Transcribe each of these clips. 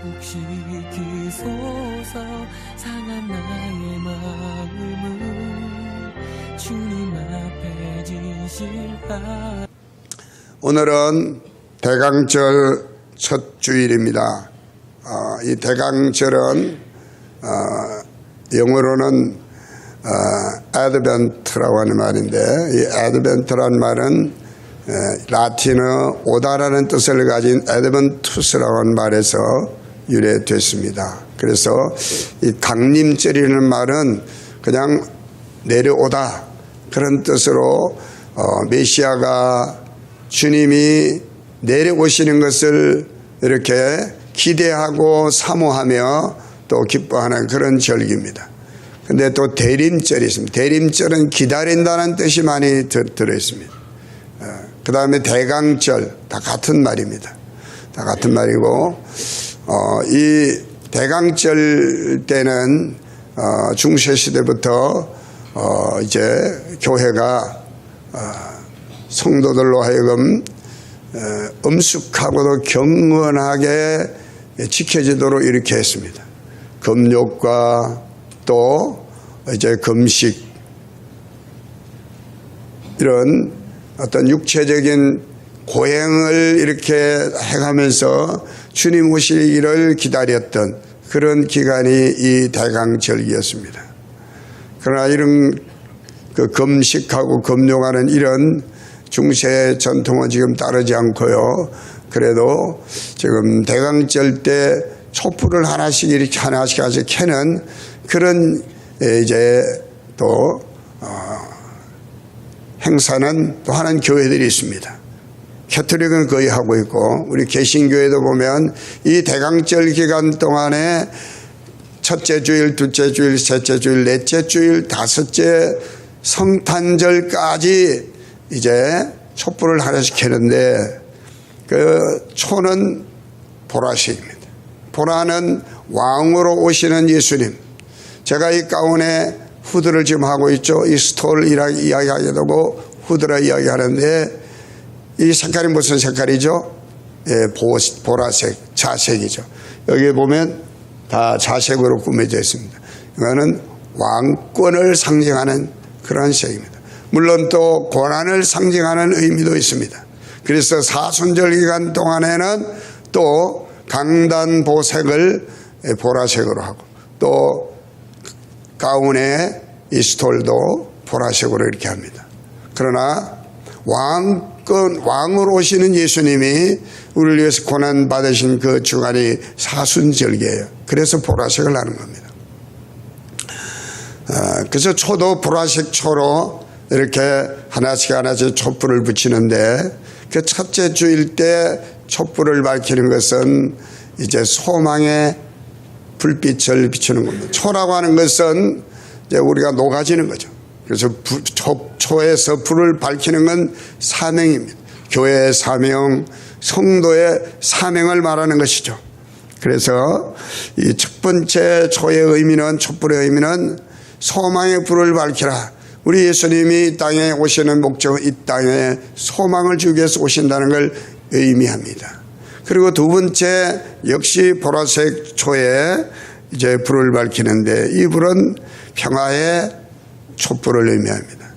회복시키소서. 상한 나의 마음을 주님 앞에 진실하. 오늘은 대강절 첫 주일입니다. 이 대강절은 영어로는 advent라고 하는 말인데, 이 advent라는 말은 라틴어 오다라는 뜻을 가진 adventus라고 하는 말에서 유래됐습니다. 그래서 이 강림절이라는 말은 그냥 내려오다 그런 뜻으로 메시아가 주님이 내려오시는 것을 이렇게 기대하고 사모하며 또 기뻐하는 그런 절기입니다. 근데 또 대림절이 있습니다. 대림절은 기다린다는 뜻이 많이 들어있습니다. 그 다음에 대강절, 다 같은 말입니다. 다 같은 말이고, 이 대강절 때는 중세시대부터 이제 교회가 성도들로 하여금 엄숙하고도 경건하게 지켜지도록 이렇게 했습니다. 금욕과 또 이제 금식, 이런 어떤 육체적인 고행을 이렇게 해가면서 주님 오시기를 기다렸던 그런 기간이 이 대강절기였습니다. 그러나 이런 그 금식하고 금욕하는 이런 중세 전통은 지금 따르지 않고요. 그래도 지금 대강절 때 촛불을 하나씩 이렇게 하나씩 켜는 그런 이제 또 행사는 또 하는 교회들이 있습니다. 캐톨릭은 거의 하고 있고, 우리 개신교회도 보면 이 대강절 기간 동안에 첫째 주일, 둘째 주일, 셋째 주일, 넷째 주일, 다섯째 성탄절까지 이제 촛불을 하나씩 켜는데, 그 초는 보라색입니다. 보라는 왕으로 오시는 예수님. 제가 이 가운에 후드를 지금 하고 있죠. 이 스톨 이야기하게 되고 후드라 이야기하는데, 이 색깔이 무슨 색깔이죠? 예, 보라색, 자색이죠. 여기 보면 다 자색으로 꾸며져 있습니다. 이거는 왕권을 상징하는 그런 색입니다. 물론 또 고난을 상징하는 의미도 있습니다. 그래서 사순절 기간 동안에는 또 강단보색을 보라색으로 하고, 또 가운에 이 스톨도 보라색으로 이렇게 합니다. 그러나 왕으로 오시는 예수님이 우리를 위해서 고난 받으신 그 주간이 사순절기예요. 그래서 보라색을 하는 겁니다. 그래서 초도 보라색 초로 이렇게 하나씩 촛불을 붙이는데, 그 첫째 주일 때 촛불을 밝히는 것은 이제 소망의 불빛을 비추는 겁니다. 초라고 하는 것은 이제 우리가 녹아지는 거죠. 그래서 초에서 불을 밝히는 건 사명입니다. 교회의 사명, 성도의 사명을 말하는 것이죠. 그래서 이 첫 번째 초의 의미는, 촛불의 의미는 소망의 불을 밝히라. 우리 예수님이 이 땅에 오시는 목적은 이 땅에 소망을 주기 위해서 오신다는 걸 의미합니다. 그리고 두 번째 역시 보라색 초에 이제 불을 밝히는데, 이 불은 평화의 촛불을 의미합니다.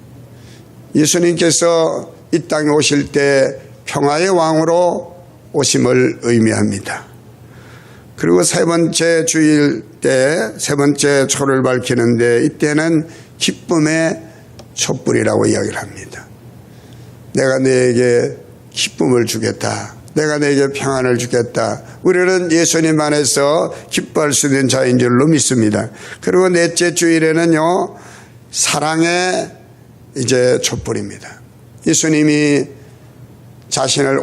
예수님께서 이 땅에 오실 때 평화의 왕으로 오심을 의미합니다. 그리고 세 번째 주일 때 세 번째 초를 밝히는데, 이때는 기쁨의 촛불이라고 이야기를 합니다. 내가 너에게 기쁨을 주겠다. 내가 너에게 평안을 주겠다. 우리는 예수님 안에서 기뻐할 수 있는 자인 줄로 믿습니다. 그리고 넷째 주일에는요, 사랑의 이제 촛불입니다. 예수님이 자신을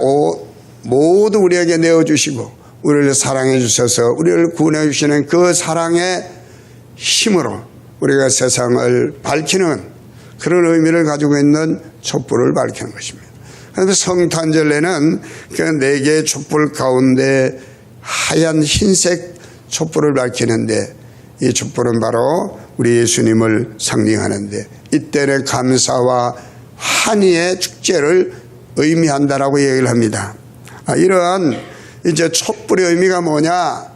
모두 우리에게 내어주시고 우리를 사랑해 주셔서 우리를 구원해 주시는 그 사랑의 힘으로 우리가 세상을 밝히는 그런 의미를 가지고 있는 촛불을 밝히는 것입니다. 그런데 성탄절에는 그 네 개의 촛불 가운데 하얀 흰색 촛불을 밝히는데, 이 촛불은 바로 우리 예수님을 상징하는데, 이때는 감사와 환희의 축제를 의미한다라고 얘기를 합니다. 이러한 이제 촛불의 의미가 뭐냐?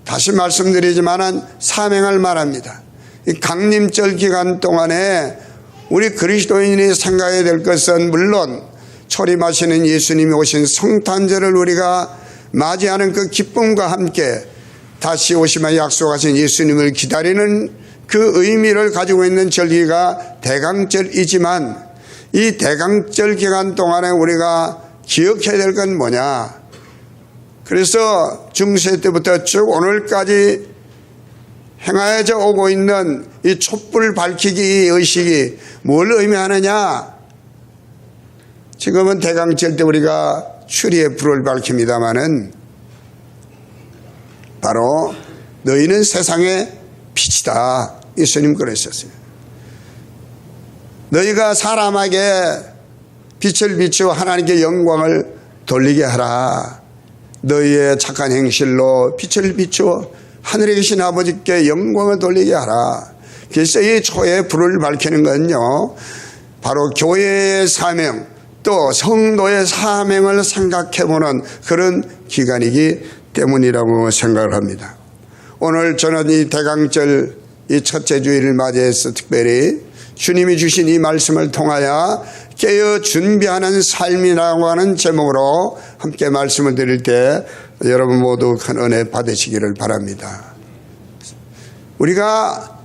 다시 말씀드리지만 사명을 말합니다. 이 강림절 기간 동안에 우리 그리스도인이 생각해야 될 것은 물론 초림하시는 예수님이 오신 성탄절을 우리가 맞이하는 그 기쁨과 함께 다시 오시면 약속하신 예수님을 기다리는 그 의미를 가지고 있는 절기가 대강절이지만 이 대강절 기간 동안에 우리가 기억해야 될 건 뭐냐? 그래서 중세 때부터 쭉 오늘까지 행하여져 오고 있는 이 촛불 밝히기 의식이 뭘 의미하느냐? 지금은 대강절 때 우리가 추리의 불을 밝힙니다마는 바로 너희는 세상의 빛이다. 예수님 그러셨어요. 너희가 사람에게 빛을 비추어 하나님께 영광을 돌리게 하라. 너희의 착한 행실로 빛을 비추어 하늘에 계신 아버지께 영광을 돌리게 하라. 그래서 이 초의 불을 밝히는 건요, 바로 교회의 사명 또 성도의 사명을 생각해보는 그런 기간이기 때문이라고 생각을 합니다. 오늘 저는 이 대강절 이 첫째 주일을 맞이해서 특별히 주님이 주신 이 말씀을 통하여 깨어 준비하는 삶이라고 하는 제목으로 함께 말씀을 드릴 때 여러분 모두 큰 은혜 받으시기를 바랍니다. 우리가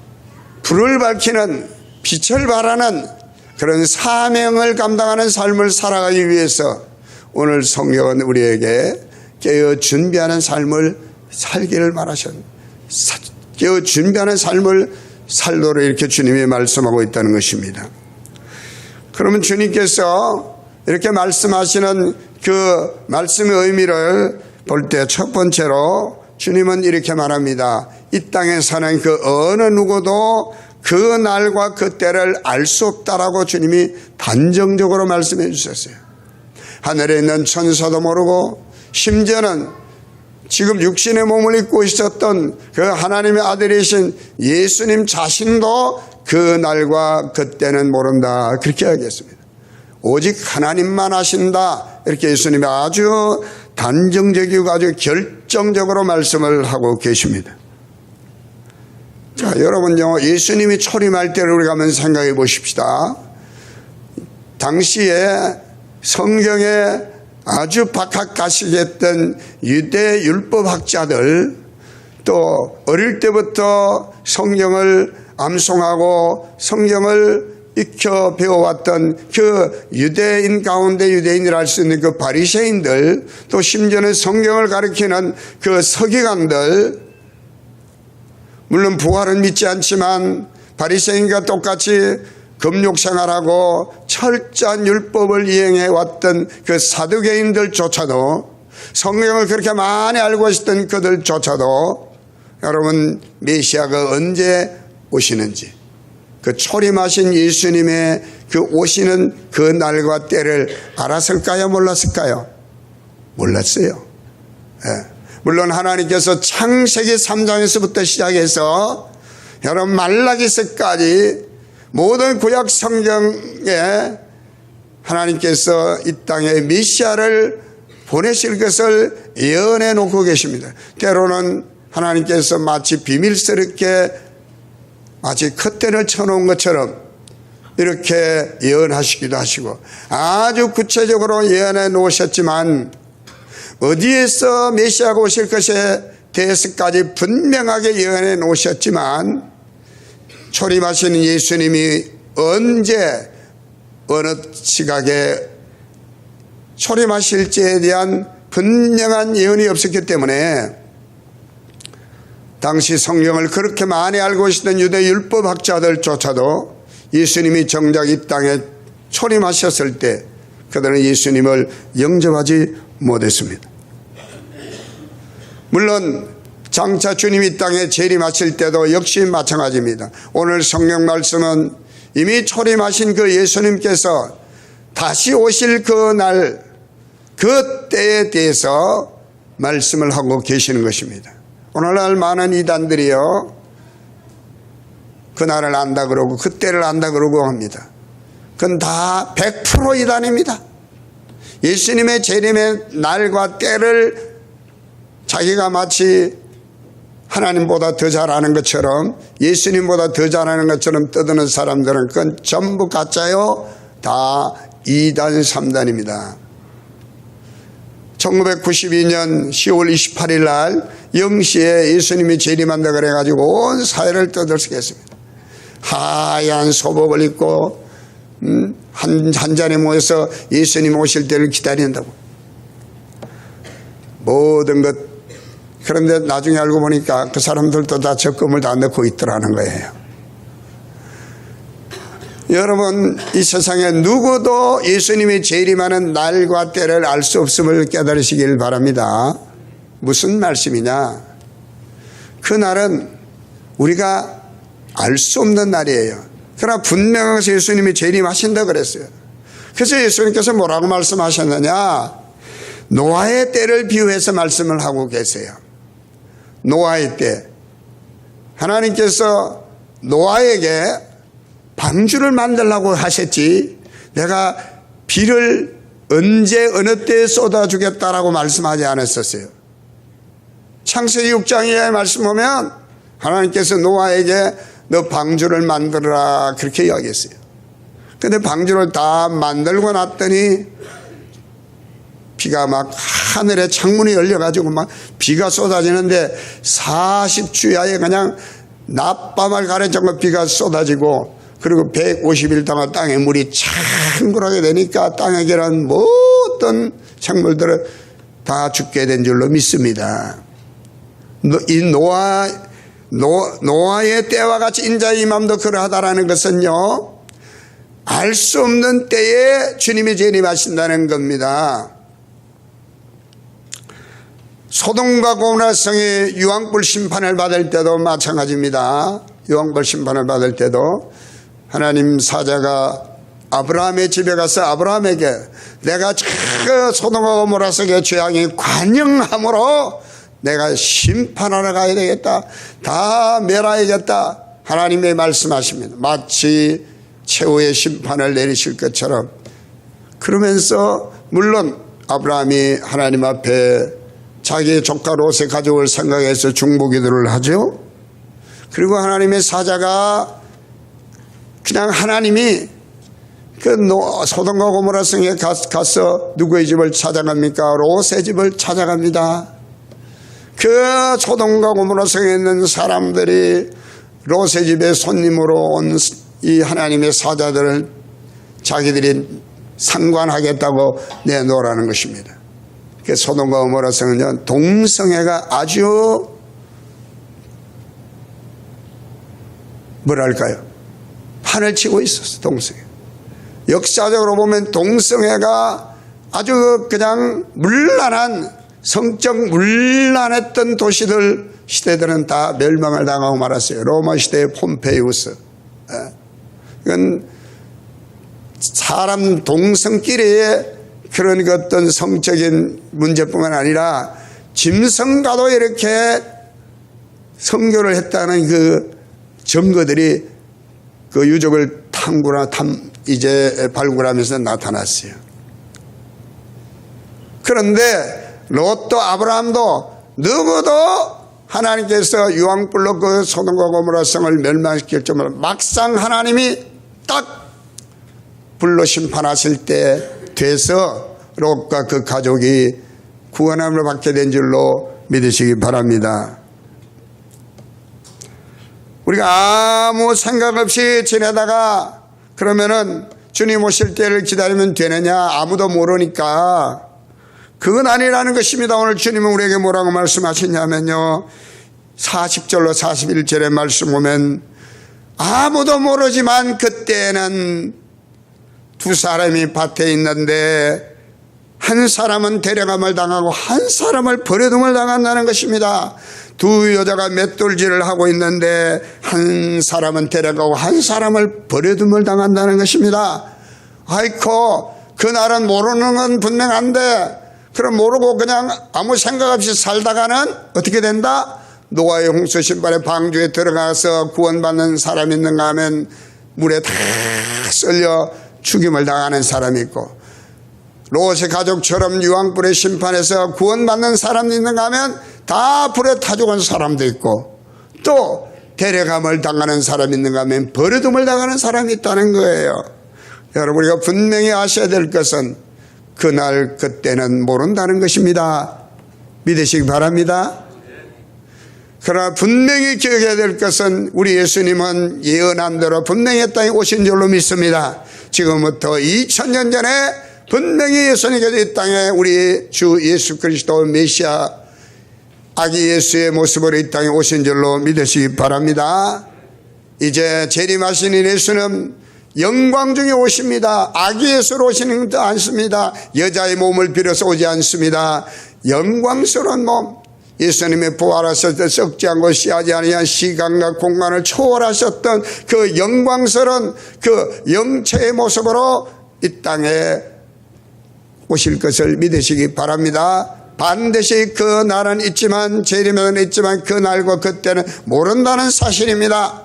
불을 밝히는 빛을 발하는 그런 사명을 감당하는 삶을 살아가기 위해서 오늘 성경은 우리에게 깨어 준비하는 삶을 살기를 말하셨습니다. 깨어 준비하는 삶을 살도록 이렇게 주님이 말씀하고 있다는 것입니다. 그러면 주님께서 이렇게 말씀하시는 그 말씀의 의미를 볼 때 첫 번째로 주님은 이렇게 말합니다. 이 땅에 사는 그 어느 누구도 그 날과 그 때를 알 수 없다라고 주님이 단정적으로 말씀해 주셨어요. 하늘에 있는 천사도 모르고 심지어는 지금 육신의 몸을 입고 있었던 그 하나님의 아들이신 예수님 자신도 그 날과 그 때는 모른다. 그렇게 하겠습니다. 오직 하나님만 아신다. 이렇게 예수님이 아주 단정적이고 아주 결정적으로 말씀을 하고 계십니다. 자, 여러분요, 예수님이 초림할 때를 우리가 한번 생각해 보십시다. 당시에 성경에 아주 박학다식했던 유대 율법학자들, 또 어릴 때부터 성경을 암송하고 성경을 익혀 배워왔던 그 유대인 가운데 유대인이라 할 수 있는 그 바리새인들, 또 심지어는 성경을 가리키는 그 서기관들, 물론 부활은 믿지 않지만 바리새인과 똑같이 금욕생활하고 철저한 율법을 이행해 왔던 그 사두개인들조차도, 성경을 그렇게 많이 알고 있었던 그들조차도 여러분 메시아가 언제 오시는지, 그 초림하신 예수님의 그 오시는 그 날과 때를 알았을까요? 몰랐을까요? 몰랐어요. 예. 물론 하나님께서 창세기 3장에서부터 시작해서 여러분 말라기서까지 모든 구약 성경에 하나님께서 이 땅에 메시아를 보내실 것을 예언해 놓고 계십니다. 때로는 하나님께서 마치 비밀스럽게 마치 커튼을 쳐놓은 것처럼 이렇게 예언하시기도 하시고 아주 구체적으로 예언해 놓으셨지만 어디에서 메시아가 오실 것에 대해서까지 분명하게 예언해 놓으셨지만 초림하시는 예수님이 언제 어느 시각에 초림하실지에 대한 분명한 예언이 없었기 때문에 당시 성경을 그렇게 많이 알고 있었던 유대 율법학자들조차도 예수님이 정작 이 땅에 초림하셨을 때 그들은 예수님을 영접하지 못했습니다. 물론 장차 주님이 이 땅에 재림하실 때도 역시 마찬가지입니다. 오늘 성경 말씀은 이미 초림하신 그 예수님께서 다시 오실 그 날, 그 때에 대해서 말씀을 하고 계시는 것입니다. 오늘날 많은 이단들이요, 그날을 안다 그러고 그때를 안다 그러고 합니다. 그건 다 100% 이단입니다. 예수님의 재림의 날과 때를 자기가 마치 하나님보다 더 잘하는 것처럼 예수님보다 더 잘하는 것처럼 떠드는 사람들은 그건 전부 가짜요. 다 2단 3단입니다. 1992년 10월 28일 날 0시에 예수님이 재림한다 그래가지고 온 사회를 떠들썩 했습니다. 하얀 소복을 입고 한 잔에 모여서 예수님 오실 때를 기다린다고. 모든 것. 그런데 나중에 알고 보니까 그 사람들도 다 적금을 다 넣고 있더라는 거예요. 여러분, 이 세상에 누구도 예수님이 재림하는 날과 때를 알 수 없음을 깨달으시길 바랍니다. 무슨 말씀이냐? 그 날은 우리가 알 수 없는 날이에요. 그러나 분명하게 예수님이 재림하신다 그랬어요. 그래서 예수님께서 뭐라고 말씀하셨느냐? 노아의 때를 비유해서 말씀을 하고 계세요. 노아의 때. 하나님께서 노아에게 방주를 만들라고 하셨지 내가 비를 언제 어느 때에 쏟아주겠다라고 말씀하지 않았었어요. 창세기 6장에 말씀 보면 하나님께서 노아에게 너 방주를 만들어라 그렇게 이야기했어요. 그런데 방주를 다 만들고 났더니 비가 막 하늘에 창문이 열려가지고 막 비가 쏟아지는데 40주야에 그냥 낮밤을 가려져서 비가 쏟아지고 그리고 150일 동안 땅에 물이 창굴하게 되니까 땅에 계란 모든 생물들은 다 죽게 된 줄로 믿습니다. 이 노아의 때와 같이 인자의 임함도 그러하다라는 것은요, 알 수 없는 때에 주님이 재림하신다는 겁니다. 소돔과 고모라 성이 유황불 심판을 받을 때도 마찬가지입니다. 유황불 심판을 받을 때도 하나님 사자가 아브라함의 집에 가서 아브라함에게 내가 저 소돔과 고모라 성의 죄악이 관영함으로 내가 심판하러 가야 되겠다. 다 멸하야겠다. 하나님의 말씀하십니다. 마치 최후의 심판을 내리실 것처럼. 그러면서 물론 아브라함이 하나님 앞에 자기의 조카 롯의 가족을 생각해서 중보기도를 하죠. 그리고 하나님의 사자가 그냥 하나님이 그 소돔과 고모라 성에 가서 누구의 집을 찾아갑니까? 롯의 집을 찾아갑니다. 그 소돔과 고모라 성에 있는 사람들이 롯의 집에 손님으로 온 이 하나님의 사자들을 자기들이 상관하겠다고 내놓으라는 것입니다. 그 소돔과 고모라 성은요, 동성애가 아주 뭐랄까요? 판을 치고 있었어, 동성애. 역사적으로 보면 동성애가 아주 그냥 문란한, 성적 문란했던 도시들, 시대들은 다 멸망을 당하고 말았어요. 로마 시대의 폼페이우스. 이건 사람 동성끼리의 그런 어떤 성적인 문제뿐만 아니라 짐승과도 이렇게 성교를 했다는 그 증거들이 그 유적을 이제 발굴하면서 나타났어요. 그런데 롯도 아브라함도 누구도 하나님께서 유황불로 그 소돔과 고모라 성을 멸망시킬 정도로 막상 하나님이 딱 불로 심판하실 때 돼서 롯과 그 가족이 구원함을 받게 된 줄로 믿으시기 바랍니다. 우리가 아무 생각 없이 지내다가 그러면은 주님 오실 때를 기다리면 되느냐? 아무도 모르니까 그건 아니라는 것입니다. 오늘 주님은 우리에게 뭐라고 말씀하시냐면요, 40절로 41절의 말씀 보면 아무도 모르지만 그때는 두 사람이 밭에 있는데 한 사람은 데려감을 당하고 한 사람을 버려둠을 당한다는 것입니다. 두 여자가 맷돌질을 하고 있는데 한 사람은 데려가고 한 사람을 버려둠을 당한다는 것입니다. 아이코, 그날은 모르는 건 분명한데 그럼 모르고 그냥 아무 생각 없이 살다가는 어떻게 된다? 노아의 홍수 심판의 방주에 들어가서 구원받는 사람이 있는가 하면 물에 다 썰려 죽임을 당하는 사람이 있고, 롯의 가족처럼 유황불의 심판에서 구원받는 사람이 있는가 하면 다 불에 타 죽은 사람도 있고, 또 데려감을 당하는 사람이 있는가 하면 버려둠을 당하는 사람이 있다는 거예요. 여러분, 우리가 분명히 아셔야 될 것은 그날 그때는 모른다는 것입니다. 믿으시기 바랍니다. 그러나 분명히 기억해야 될 것은 우리 예수님은 예언한 대로 분명히 땅에 오신 줄로 믿습니다. 지금부터 2000년 전에 분명히 예수님께서 이 땅에 우리 주 예수 그리스도 메시아 아기 예수의 모습으로 이 땅에 오신 줄로 믿으시기 바랍니다. 이제 재림하신 예수는 영광 중에 오십니다. 아기 예수로 오시는 것도 않습니다. 여자의 몸을 빌어서 오지 않습니다. 영광스러운 몸, 예수님의 부활하셨을 때 썩지 않고 씨하지 아니한 시간과 공간을 초월하셨던 그 영광스러운 그 영체의 모습으로 이 땅에 오실 것을 믿으시기 바랍니다. 반드시 그 날은 있지만, 재림은 있지만 그 날과 그때는 모른다는 사실입니다.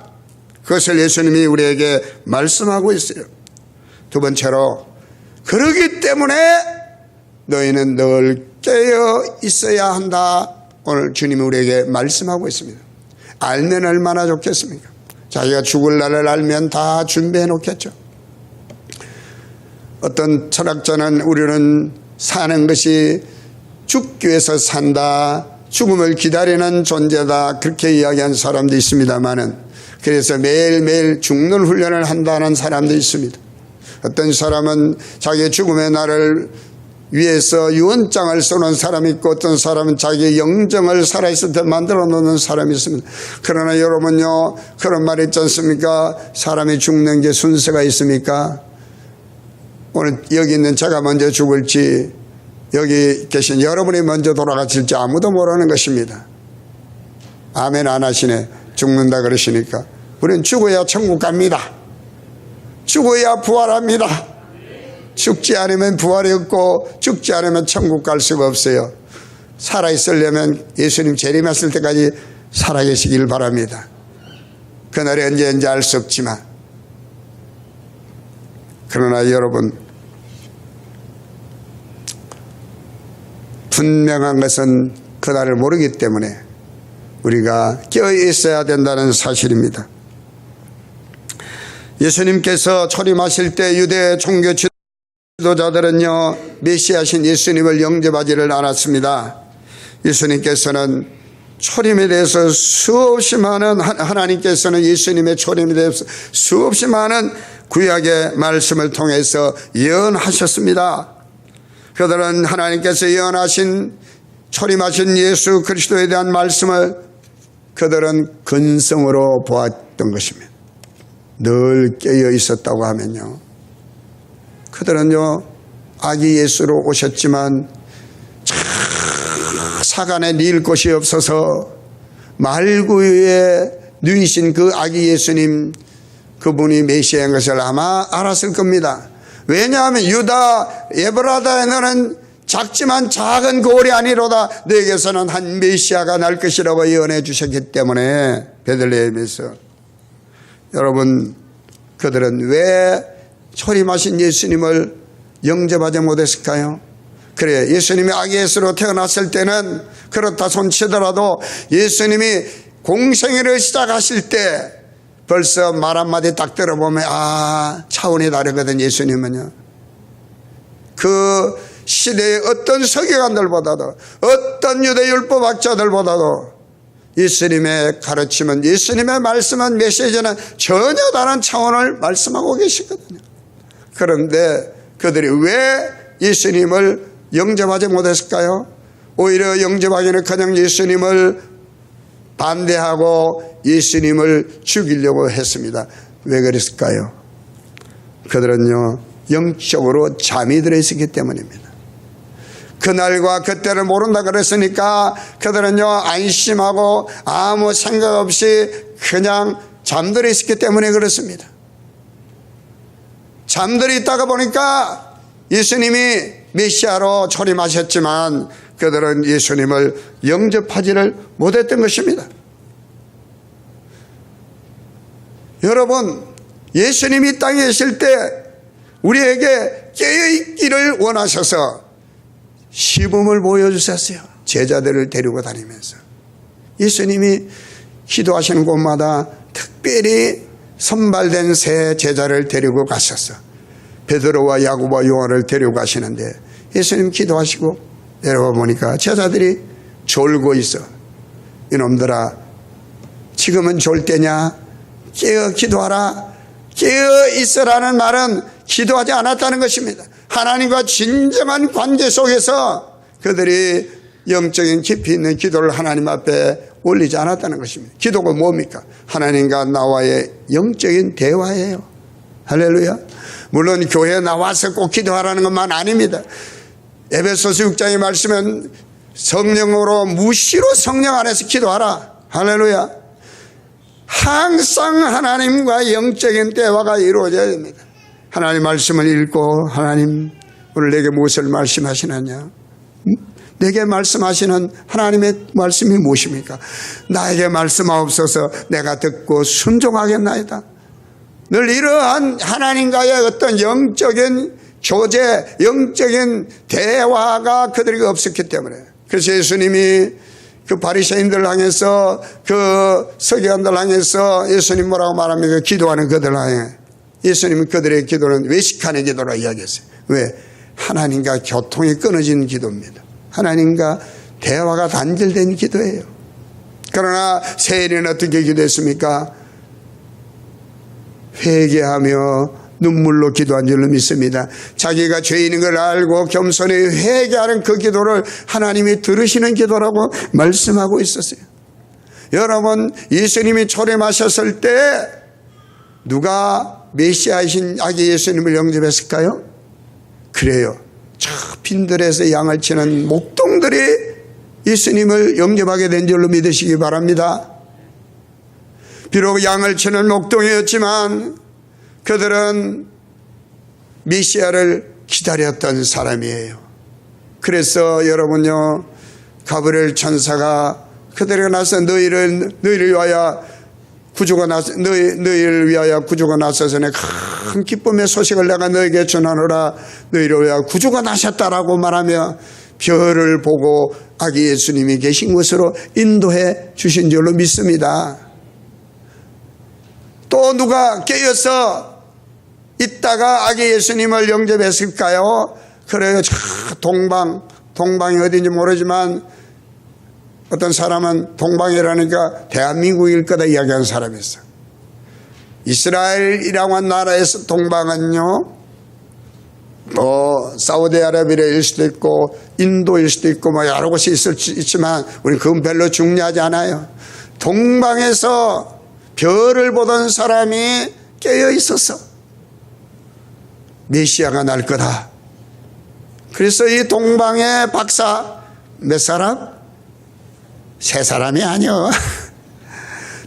그것을 예수님이 우리에게 말씀하고 있어요. 두 번째로, 그러기 때문에 너희는 늘 깨어 있어야 한다. 오늘 주님이 우리에게 말씀하고 있습니다. 알면 얼마나 좋겠습니까? 자기가 죽을 날을 알면 다 준비해 놓겠죠. 어떤 철학자는 우리는 사는 것이 죽기 위해서 산다, 죽음을 기다리는 존재다, 그렇게 이야기한 사람도 있습니다만은, 그래서 매일매일 죽는 훈련을 한다는 사람도 있습니다. 어떤 사람은 자기의 죽음의 날을 위해서 유언장을 써놓은 사람이 있고, 어떤 사람은 자기의 영정을 살아있을 때 만들어 놓는 사람이 있습니다. 그러나 여러분요, 그런 말 있지 않습니까? 사람이 죽는 게 순서가 있습니까? 오늘 여기 있는 제가 먼저 죽을지, 여기 계신 여러분이 먼저 돌아가실지 아무도 모르는 것입니다. 아멘 안 하시네. 죽는다 그러시니까. 우리는 죽어야 천국 갑니다. 죽어야 부활합니다. 죽지 않으면 부활이 없고 죽지 않으면 천국 갈 수가 없어요. 살아있으려면 예수님 재림하실 때까지 살아계시길 바랍니다. 그날이 언제인지 알 수 없지만, 그러나 여러분, 분명한 것은 그날을 모르기 때문에 우리가 깨어 있어야 된다는 사실입니다. 예수님께서 초림하실 때 유대 종교 지도자들은요, 메시아신 예수님을 영접하지를 않았습니다. 예수님께서는 초림에 대해서 수없이 많은, 하나님께서는 예수님의 초림에 대해서 수없이 많은 구약의 말씀을 통해서 예언하셨습니다. 그들은 하나님께서 예언하신 초림하신 예수 그리스도에 대한 말씀을 그들은 근성으로 보았던 것입니다. 늘 깨어 있었다고 하면요, 그들은요, 아기 예수로 오셨지만 사간에 닐 곳이 없어서 말구유에 누이신 그 아기 예수님, 그분이 메시아인 것을 아마 알았을 겁니다. 왜냐하면 유다 에브라다에 너는 작지만 작은 고을이 아니로다, 너에게서는 한 메시아가 날 것이라고 예언해 주셨기 때문에. 베들레헴에서. 여러분, 그들은 왜 초림하신 예수님을 영접하지 못했을까요? 그래, 예수님이 아기 예수로 태어났을 때는 그렇다 손치더라도 예수님이 공생애를 시작하실 때 벌써 말 한마디 딱 들어보면 차원이 다르거든. 예수님은요, 그 시대의 어떤 서기관들보다도, 어떤 유대율법학자들보다도 예수님의 가르침은, 예수님의 말씀은, 메시지는 전혀 다른 차원을 말씀하고 계시거든요. 그런데 그들이 왜 예수님을 영접하지 못했을까요? 오히려 영접하기는 그냥 예수님을 반대하고 예수님을 죽이려고 했습니다. 왜 그랬을까요? 그들은요, 영적으로 잠이 들어있었기 때문입니다. 그날과 그때를 모른다 그랬으니까 그들은요, 안심하고 아무 생각 없이 그냥 잠들어 있었기 때문에 그렇습니다. 잠들어 있다가 보니까 예수님이 메시아로 초림하셨지만 그들은 예수님을 영접하지를 못했던 것입니다. 여러분, 예수님이 땅에 계실 때 우리에게 깨어있기를 원하셔서 시범을 보여주셨어요. 제자들을 데리고 다니면서 예수님이 기도하시는 곳마다 특별히 선발된 세 제자를 데리고 가셨어. 베드로와 야고보와 요한을 데리고 가시는데 예수님 기도하시고 내려와 보니까 제자들이 졸고 있어. 이놈들아, 지금은 졸 때냐? 깨어 기도하라. 깨어 있으라는 말은 기도하지 않았다는 것입니다. 하나님과 진정한 관계 속에서 그들이 영적인 깊이 있는 기도를 하나님 앞에 올리지 않았다는 것입니다. 기도가 뭡니까? 하나님과 나와의 영적인 대화예요. 할렐루야. 물론 교회에 나와서 꼭 기도하라는 것만 아닙니다. 에베소서 6장의 말씀은 성령으로 무시로 성령 안에서 기도하라. 할렐루야. 항상 하나님과 영적인 대화가 이루어져야 됩니다. 하나님 말씀을 읽고 하나님 오늘 내게 무엇을 말씀하시느냐? 내게 말씀하시는 하나님의 말씀이 무엇입니까? 나에게 말씀하옵소서. 내가 듣고 순종하겠나이다. 늘 이러한 하나님과의 어떤 영적인 교제, 영적인 대화가 그들에게 없었기 때문에, 그래서 예수님이 그 바리새인들 향해서, 그 서기관들 향해서 예수님 뭐라고 말합니까? 기도하는 그들 향해 예수님은 그들의 기도는 외식하는 기도라 이야기했어요. 왜? 하나님과 교통이 끊어진 기도입니다. 하나님과 대화가 단절된 기도예요. 그러나 세인은 어떻게 기도했습니까? 회개하며 눈물로 기도한 줄로 믿습니다. 자기가 죄인인 걸 알고 겸손히 회개하는 그 기도를 하나님이 들으시는 기도라고 말씀하고 있었어요. 여러분, 예수님이 초림하셨을 때 누가 메시아이신 아기 예수님을 영접했을까요? 그래요. 저 빈들에서 양을 치는 목동들이 예수님을 영접하게 된 줄로 믿으시기 바랍니다. 비록 양을 치는 목동이었지만 그들은 메시아를 기다렸던 사람이에요. 그래서 여러분요, 가브리엘 천사가 그들에게 나서 너희를 위하여 구주가 나서서 큰 기쁨의 소식을 내가 너에게 전하노라. 너희를 위하여 구주가 나셨다라고 말하며 별을 보고 아기 예수님이 계신 곳으로 인도해 주신 줄로 믿습니다. 또 누가 깨어서 있다가 아기 예수님을 영접했을까요? 그래요. 동방이 어딘지 모르지만 어떤 사람은 동방이라니까 대한민국일 거다 이야기하는 사람이 있어. 이스라엘이라고 한 나라에서 동방은요, 사우디아라비아일 수도 있고 인도일 수도 있고 뭐 여러 곳이 있지만 우리 그건 별로 중요하지 않아요. 동방에서 별을 보던 사람이 깨어 있었어. 메시아가 날 거다. 그래서 이 동방의 박사 몇 사람? 세 사람이 아니요.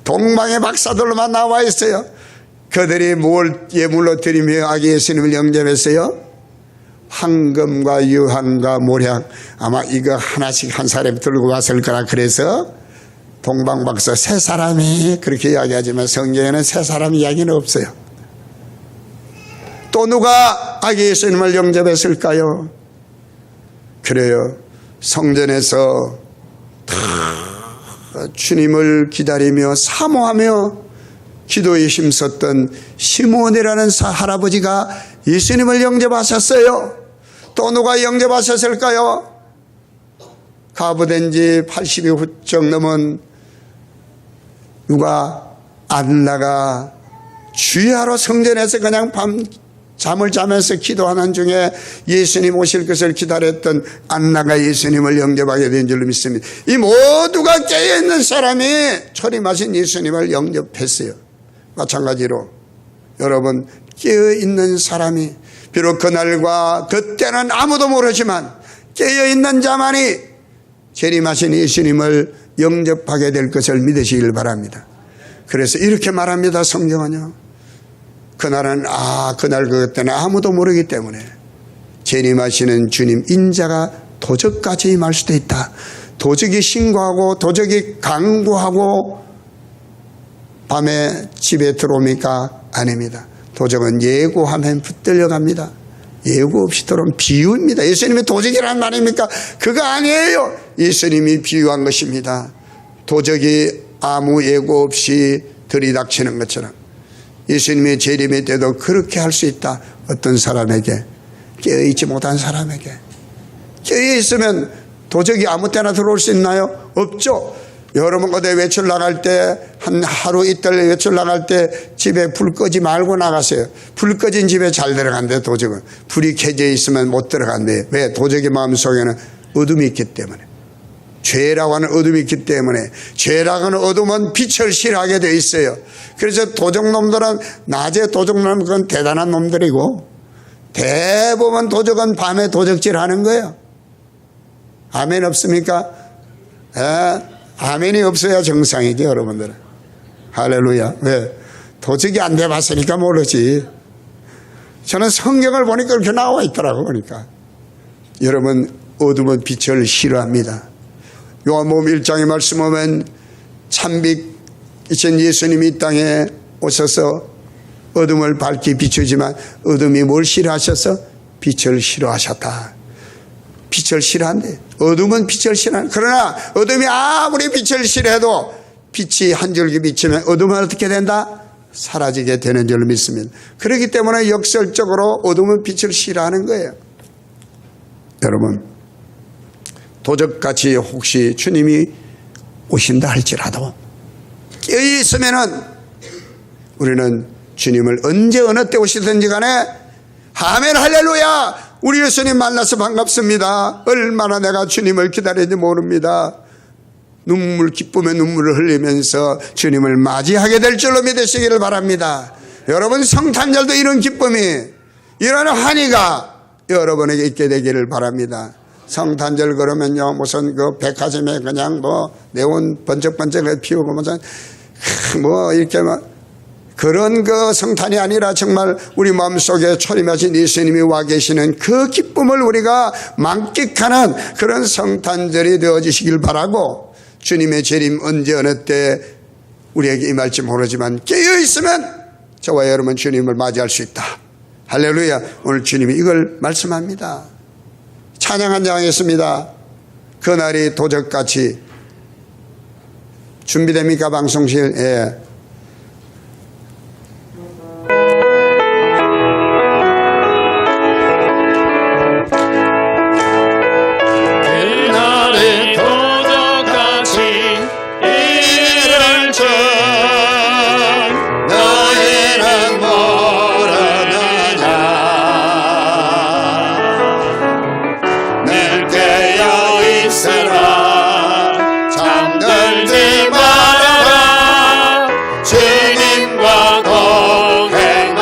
동방의 박사들로만 나와 있어요. 그들이 뭘 예물로 드리며 아기 예수님을 영접했어요? 황금과 유황과 모략, 아마 이거 하나씩 한 사람이 들고 왔을 거라. 그래서 동방 박사 세 사람이 그렇게 이야기하지만 성경에는 세 사람 이야기는 없어요. 또 누가 아기 예수님을 영접했을까요? 그래요. 성전에서 주님을 기다리며 사모하며 기도에 힘썼던 시몬이라는 할아버지가 예수님을 영접하셨어요. 또 누가 영접하셨을까요? 가부된 지 80이 훌쩍 넘은 누가 안나가 주야로 성전에서 그냥 잠을 자면서 기도하는 중에 예수님 오실 것을 기다렸던 안나가 예수님을 영접하게 된 줄로 믿습니다. 이 모두가 깨어있는 사람이 초림하신 예수님을 영접했어요. 마찬가지로 여러분, 깨어있는 사람이 비록 그날과 그때는 아무도 모르지만 깨어있는 자만이 재림하신 예수님을 영접하게 될 것을 믿으시길 바랍니다. 그래서 이렇게 말합니다. 성경은요, 그날은 그날 그때는 아무도 모르기 때문에 재림하시는 주님 인자가 도적까지 임할 수도 있다. 도적이 신고하고 도적이 강구하고 밤에 집에 들어옵니까? 아닙니다. 도적은 예고하면 붙들려 갑니다. 예고 없이 들어온 비유입니다. 예수님이 도적이란 말입니까? 그거 아니에요. 예수님이 비유한 것입니다. 도적이 아무 예고 없이 들이닥치는 것처럼 예수님의 재림의 때도 그렇게 할 수 있다. 어떤 사람에게, 깨어있지 못한 사람에게. 깨어있으면 도적이 아무 때나 들어올 수 있나요? 없죠. 여러분 어디 외출 나갈 때, 한 하루 이틀 외출 나갈 때 집에 불 끄지 말고 나가세요. 불 꺼진 집에 잘 들어간대. 도적은 불이 켜져 있으면 못 들어간대. 왜? 도적의 마음속에는 어둠이 있기 때문에, 죄라고 하는 어둠이 있기 때문에. 죄라고 하는 어둠은 빛을 싫어하게 돼 있어요. 그래서 도적놈들은, 낮에 도적놈은 그건 대단한 놈들이고, 대부분 도적은 밤에 도적질 하는 거예요. 아멘 없습니까? 아멘이 없어야 정상이지, 여러분들은. 할렐루야. 왜? 도적이 안 돼봤으니까 모르지. 저는 성경을 보니까 그렇게 나와 있더라고. 그러니까 여러분, 어둠은 빛을 싫어합니다. 요한복음 1장에 말씀하면 참빛이신 예수님이 이 땅에 오셔서 어둠을 밝히 비추지만 어둠이 뭘 싫어하셔서? 빛을 싫어하셨다. 빛을 싫어한대. 어둠은 빛을 싫어한대. 그러나 어둠이 아무리 빛을 싫어해도 빛이 한 줄기 비치면 어둠은 어떻게 된다? 사라지게 되는 줄로 믿습니다. 그렇기 때문에 역설적으로 어둠은 빛을 싫어하는 거예요. 여러분, 도적같이 혹시 주님이 오신다 할지라도 깨어있으면은 우리는 주님을 언제 어느 때 오시든지 간에 아멘 할렐루야, 우리 예수님 만나서 반갑습니다. 얼마나 내가 주님을 기다리는지 모릅니다. 기쁨의 눈물을 흘리면서 주님을 맞이하게 될 줄로 믿으시기를 바랍니다. 여러분, 성탄절도 이런 기쁨이, 이런 환희가 여러분에게 있게 되기를 바랍니다. 성탄절 그러면요, 무슨 그 백화점에 그냥 뭐 네온 번쩍번쩍 피우고 무슨 뭐 이렇게 그런 그 성탄이 아니라 정말 우리 마음속에 초림하신 예수님이 와 계시는 그 기쁨을 우리가 만끽하는 그런 성탄절이 되어지시길 바라고, 주님의 재림 언제 어느 때 우리에게 임할지 모르지만 깨어있으면 저와 여러분 주님을 맞이할 수 있다. 할렐루야. 오늘 주님이 이걸 말씀합니다. 찬양 한 장 하겠습니다. 그날이 도적같이. 준비됩니까? 방송실? 예. 그날의 도적같이 이를 줄 너희는 모르느냐. 늘 깨어 있으라. 잠들지 말아라. 주님과 동행하라.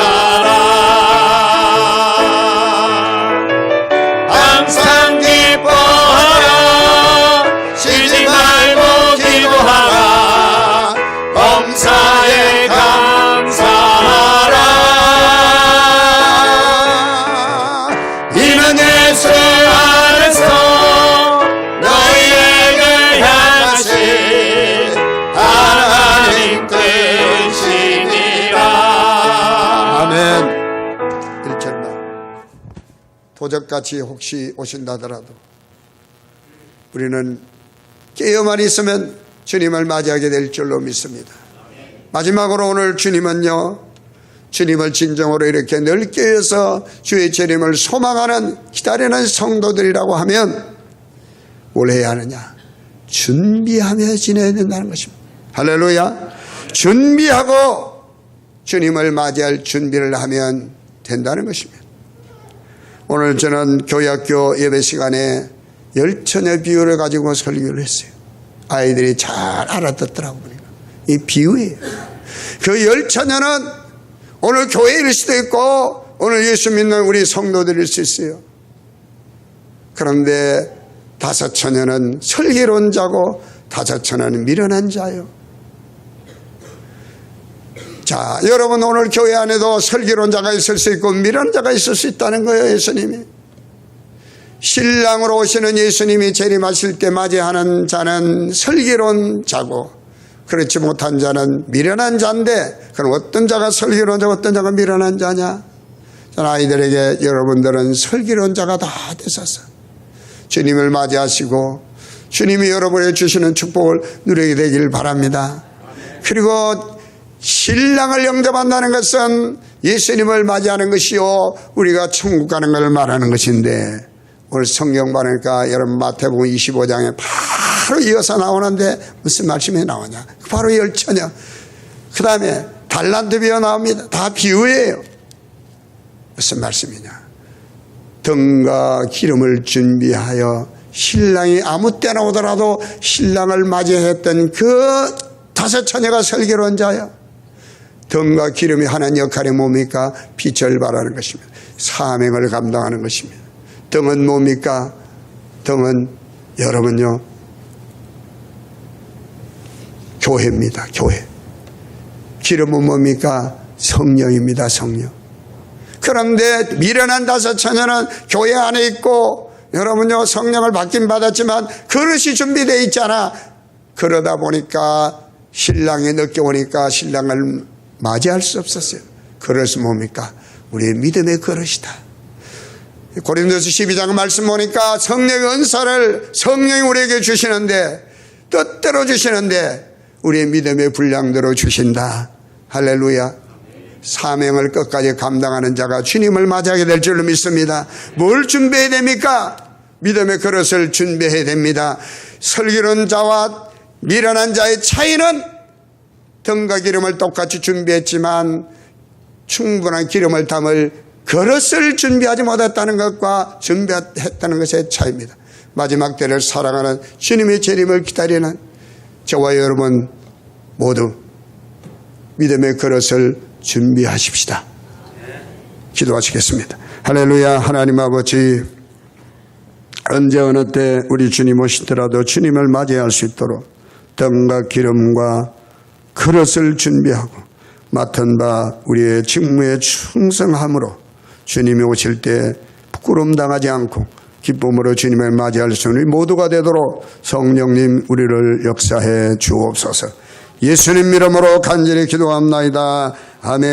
항상 기뻐하라. 쉬지 말고 기도하라. 범사에 감사하라. 이는 예수 안에서 너희에게 향하신 하나님 뜻이니라. 아멘. 1절만. 도적같이 혹시 오신다더라도 우리는 깨어만 있으면 주님을 맞이하게 될 줄로 믿습니다. 마지막으로 오늘 주님은요, 주님을 진정으로 이렇게 늘 깨어서 주의 재림을 소망하는, 기다리는 성도들이라고 하면 뭘 해야 하느냐? 준비하며 지내야 된다는 것입니다. 할렐루야. 준비하고 주님을 맞이할 준비를 하면 된다는 것입니다. 오늘 저는 교회학교 예배 시간에 열처녀 비유를 가지고 설교를 했어요. 아이들이 잘 알아듣더라고 보니까. 이 비유예요. 그 열처녀는 오늘 교회일 수도 있고 오늘 예수 믿는 우리 성도들일 수 있어요. 그런데 5처녀는 슬기로운 자고 5처녀는 미련한 자예요. 자, 여러분 오늘 교회 안에도 슬기로운 자가 있을 수 있고 미련한 자가 있을 수 있다는 거예요. 예수님이 신랑으로 오시는 예수님이 재림하실 때 맞이하는 자는 슬기로운 자고 그렇지 못한 자는 미련한 자인데, 그럼 어떤 자가 슬기로운 자고 어떤 자가 미련한 자냐? 아이들에게 여러분들은 슬기로운 자가 다 되소서. 주님을 맞이하시고 주님이 여러분에게 주시는 축복을 누리게 되길 바랍니다. 그리고 신랑을 영접한다는 것은 예수님을 맞이하는 것이요 우리가 천국 가는 것을 말하는 것인데, 오늘 성경 보니까 여러분 마태복음 25장에 바로 이어서 나오는데 무슨 말씀이 나오냐? 바로 열처녀, 그 다음에 달란트 비유 나옵니다. 다 비유예요. 무슨 말씀이냐? 등과 기름을 준비하여 신랑이 아무 때나 오더라도 신랑을 맞이했던 그 다섯 처녀가 슬기로운 자야. 등과 기름이 하는 역할이 뭡니까? 빛을 발하는 것입니다. 사명을 감당하는 것입니다. 등은 뭡니까? 등은 여러분요, 교회입니다. 교회. 기름은 뭡니까? 성령입니다. 성령. 그런데 미련한 다섯 처녀는 교회 안에 있고, 여러분요, 성령을 받긴 받았지만 그릇이 준비되어 있잖아. 그러다 보니까 신랑이 늦게 오니까 신랑을 맞이할 수 없었어요. 그릇은 뭡니까? 우리의 믿음의 그릇이다. 고린도서 12장 말씀 보니까 성령의 은사를 성령이 우리에게 주시는데, 뜻대로 주시는데 우리의 믿음의 분량대로 주신다. 할렐루야. 사명을 끝까지 감당하는 자가 주님을 맞이하게 될 줄로 믿습니다. 뭘 준비해야 됩니까? 믿음의 그릇을 준비해야 됩니다. 슬기로운 자와 미련한 자의 차이는 등과 기름을 똑같이 준비했지만 충분한 기름을 담을 그릇을 준비하지 못했다는 것과 준비했다는 것의 차이입니다. 마지막 때를 사랑하는 주님의 재림을 기다리는 저와 여러분 모두 믿음의 그릇을 준비하십시다. 기도하시겠습니다. 할렐루야. 하나님 아버지, 언제 어느 때 우리 주님 오시더라도 주님을 맞이할 수 있도록 등과 기름과 그릇을 준비하고 맡은 바 우리의 직무에 충성함으로 주님이 오실 때 부끄러움 당하지 않고 기쁨으로 주님을 맞이할 수 있는 모두가 되도록 성령님 우리를 역사해 주옵소서. 예수님 이름으로 간절히 기도합나이다. 아멘.